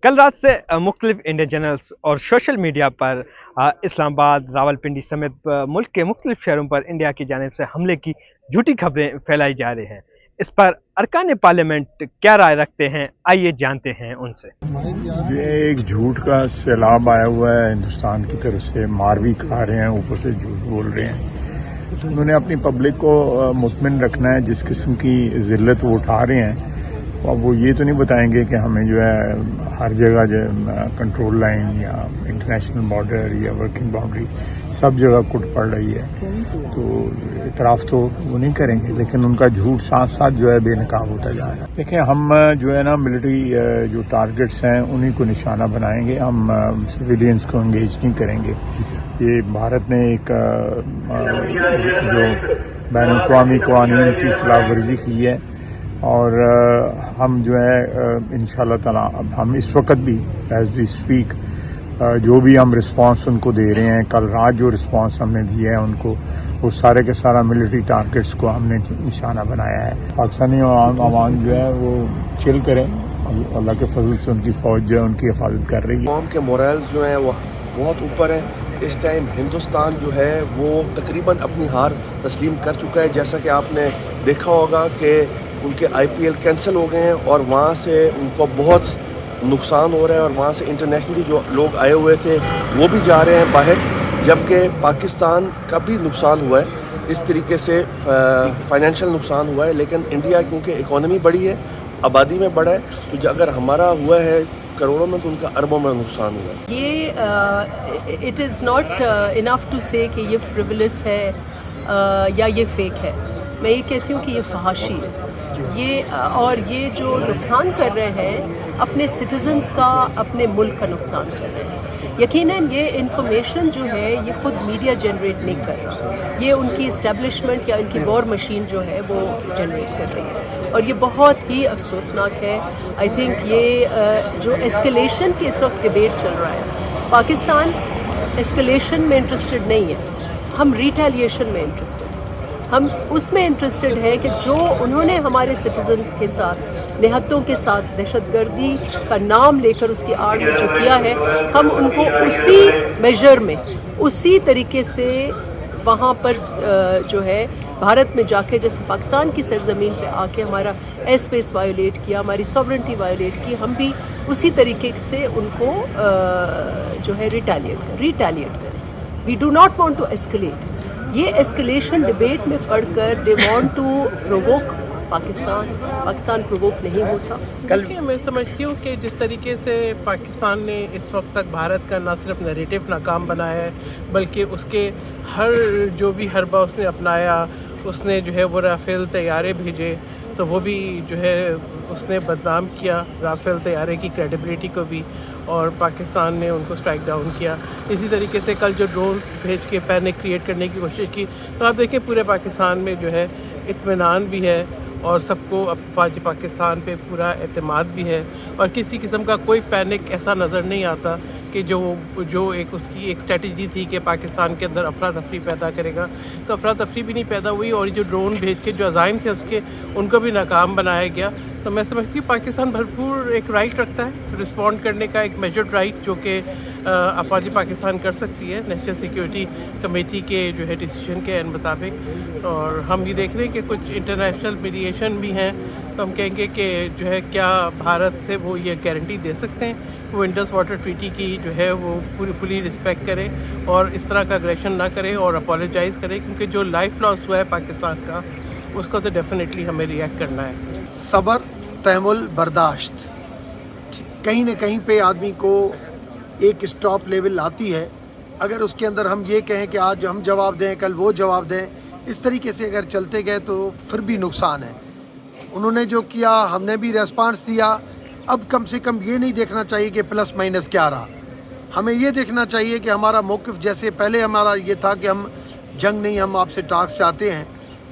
کل رات سے مختلف انڈین چینلز اور سوشل میڈیا پر اسلام آباد، راولپنڈی سمیت ملک کے مختلف شہروں پر انڈیا کی جانب سے حملے کی جھوٹی خبریں پھیلائی جا رہی ہیں۔ اس پر ارکان پارلیمنٹ کیا رائے رکھتے ہیں، آئیے جانتے ہیں ان سے۔ یہ ایک جھوٹ کا سیلاب آیا ہوا ہے ہندوستان کی طرف سے، مار بھی کھا رہے ہیں، اوپر سے جھوٹ بول رہے ہیں۔ انہوں نے اپنی پبلک کو مطمئن رکھنا ہے، جس قسم کی ذلت وہ اٹھا رہے ہیں۔ اب وہ یہ تو نہیں بتائیں گے کہ ہمیں جو ہے ہر جگہ جو کنٹرول لائن یا انٹرنیشنل بارڈر یا ورکنگ باؤنڈری سب جگہ کٹ پڑ رہی ہے، تو اعتراف تو وہ نہیں کریں گے، لیکن ان کا جھوٹ ساتھ ساتھ جو ہے بے نقاب ہوتا جا رہا ہے۔ دیکھیں، ہم جو ہے نا ملٹری جو ٹارگٹس ہیں انہیں کو نشانہ بنائیں گے، ہم سویلینس کو انگیج نہیں کریں گے۔ یہ بھارت نے ایک جو بین الاقوامی قوانین کی خلاف ورزی کی ہے، اور ہم جو ہے انشاءاللہ تعالیٰ اب ہم اس وقت بھی ایز وی اسپیک جو بھی ہم رسپانس ان کو دے رہے ہیں، کل رات جو رسپانس ہم نے دیا ہے ان کو، وہ سارے کے سارا ملٹری ٹارگٹس کو ہم نے نشانہ بنایا ہے۔ پاکستانی عوام جو ہے وہ چل کریں، اللہ کے فضل سے ان کی فوج جو ہے ان کی حفاظت کر رہی ہے۔ قوم کے مورائلز جو ہیں وہ بہت اوپر ہیں۔ اس ٹائم ہندوستان جو ہے وہ تقریباً اپنی ہار تسلیم کر چکا ہے، جیسا کہ آپ نے دیکھا ہوگا کہ ان کے IPL کینسل ہو گئے ہیں اور وہاں سے ان کو بہت نقصان ہو رہا ہے، اور وہاں سے انٹرنیشنلی جو لوگ آئے ہوئے تھے وہ بھی جا رہے ہیں باہر، جبکہ پاکستان کا بھی نقصان ہوا ہے، اس طریقے سے فائنینشیل نقصان ہوا ہے۔ لیکن انڈیا کیونکہ اکانومی بڑی ہے، آبادی میں بڑا ہے، تو اگر ہمارا ہوا ہے کروڑوں میں تو ان کا اربوں میں نقصان ہوا ہے۔ یہ it is not enough to say کہ یہ فریولس ہے یا یہ فیک ہے۔ میں یہ کہتی ہوں کہ یہ فحاشی ہے، اور یہ جو نقصان کر رہے ہیں اپنے سٹیزنز کا، اپنے ملک کا نقصان کر رہے ہیں۔ یقیناً یہ انفارمیشن جو ہے یہ خود میڈیا جنریٹ نہیں کر رہا، یہ ان کی اسٹیبلشمنٹ یا ان کی وار مشین جو ہے وہ جنریٹ کر رہی ہے، اور یہ بہت ہی افسوسناک ہے۔ آئی تھنک یہ جو ایسکلیشن کی اس وقت ڈبیٹ چل رہا ہے، پاکستان ایسکلیشن میں انٹرسٹڈ نہیں ہے، ہم ریٹیلیشن میں انٹرسٹڈ ہیں۔ ہم اس میں انٹرسٹڈ ہیں کہ جو انہوں نے ہمارے سٹیزنز کے ساتھ، نہتوں کے ساتھ دہشت گردی کا نام لے کر اس کی آڑ میں جو کیا ہے، ہم ان کو اسی میجر میں، اسی طریقے سے وہاں پر جو ہے بھارت میں جا کے، جیسے پاکستان کی سرزمین پہ آ کے ہمارا ایئر اسپیس وائولیٹ کیا، ہماری ساورنٹی وائولیٹ کی، ہم بھی اسی طریقے سے ان کو جو ہے ریٹیلیٹ کریں۔ We do not want to escalate. یہ ایسکلیشن ڈبیٹ میں پڑھ کر they want to provoke Pakistan provoke نہیں ہوتا۔ دیکھیے، میں سمجھتی ہوں کہ جس طریقے سے پاکستان نے اس وقت تک بھارت کا نہ صرف نیریٹو ناکام بنایا ہے، بلکہ اس کے ہر جو بھی حربہ اس نے اپنایا، اس نے جو ہے وہ رافیل طیارے بھیجے، تو وہ بھی جو ہے اس نے بدنام کیا رافیل طیارے کی کریڈیبلٹی کو بھی، اور پاکستان نے ان کو اسٹرائک ڈاؤن کیا۔ اسی طریقے سے کل جو ڈرونز بھیج کے پینک کریٹ کرنے کی کوشش کی، تو آپ دیکھیں پورے پاکستان میں جو ہے اطمینان بھی ہے، اور سب کو اب فوج پاکستان پہ پورا اعتماد بھی ہے، اور کسی قسم کا کوئی پینک ایسا نظر نہیں آتا کہ جو ایک اس کی ایک اسٹریٹجی تھی کہ پاکستان کے اندر افراتفری پیدا کرے گا، تو افراتفری بھی نہیں پیدا ہوئی، اور جو ڈرون بھیج کے جو عزائم تھے اس کے، ان کو بھی ناکام بنایا گیا۔ تو میں سمجھتی ہوں پاکستان بھرپور ایک رائٹ رکھتا ہے رسپونڈ کرنے کا، ایک میجرڈ رائٹ، جو کہ افواج پاکستان کر سکتی ہے نیشنل سیکیورٹی کمیٹی کے جو ہے ڈیسیجن کے مطابق۔ اور ہم یہ دیکھ رہے ہیں کہ کچھ انٹرنیشنل میڈیشن بھی ہیں، تو ہم کہیں گے کہ جو ہے کیا بھارت سے وہ یہ گارنٹی دے سکتے ہیں وہ انڈس واٹر ٹریٹی کی جو ہے وہ فلی رسپیکٹ کرے، اور اس طرح کا اگریشن نہ کرے، اور اپولوجائز کرے، کیونکہ جو لائف لاس ہوا ہے پاکستان کا، اس کو تو ڈیفینیٹلی ہمیں ریئیکٹ کرنا ہے۔ صبر، تحمل، برداشت، کہیں نہ کہیں پہ آدمی کو ایک اسٹاپ لیول آتی ہے۔ اگر اس کے اندر ہم یہ کہیں کہ آج ہم جواب دیں، کل وہ جواب دیں، اس طریقے سے اگر چلتے گئے تو پھر بھی نقصان ہے۔ انہوں نے جو کیا، ہم نے بھی ریسپانس دیا۔ اب کم سے کم یہ نہیں دیکھنا چاہیے کہ پلس مائنس کیا رہا، ہمیں یہ دیکھنا چاہیے کہ ہمارا موقف، جیسے پہلے ہمارا یہ تھا کہ ہم جنگ نہیں، ہم آپ سے ٹاکس چاہتے ہیں،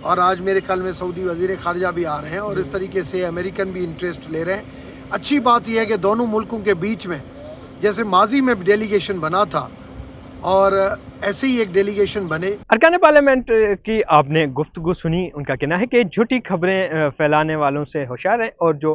اور آج میرے خیال میں سعودی وزیر خارجہ بھی آ رہے ہیں، اور اس طریقے سے امریکن بھی انٹرسٹ لے رہے ہیں۔ اچھی بات یہ ہے کہ دونوں ملکوں کے بیچ میں جیسے ماضی میں ڈیلیگیشن بنا تھا، اور ایسے ہی ایک ڈیلیگیشن بنے۔ ارکان پارلیمنٹ کی آپ نے گفتگو سنی، ان کا کہنا ہے کہ جھوٹی خبریں پھیلانے والوں سے ہوشیار ہیں، اور جو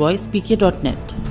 voicepk.net।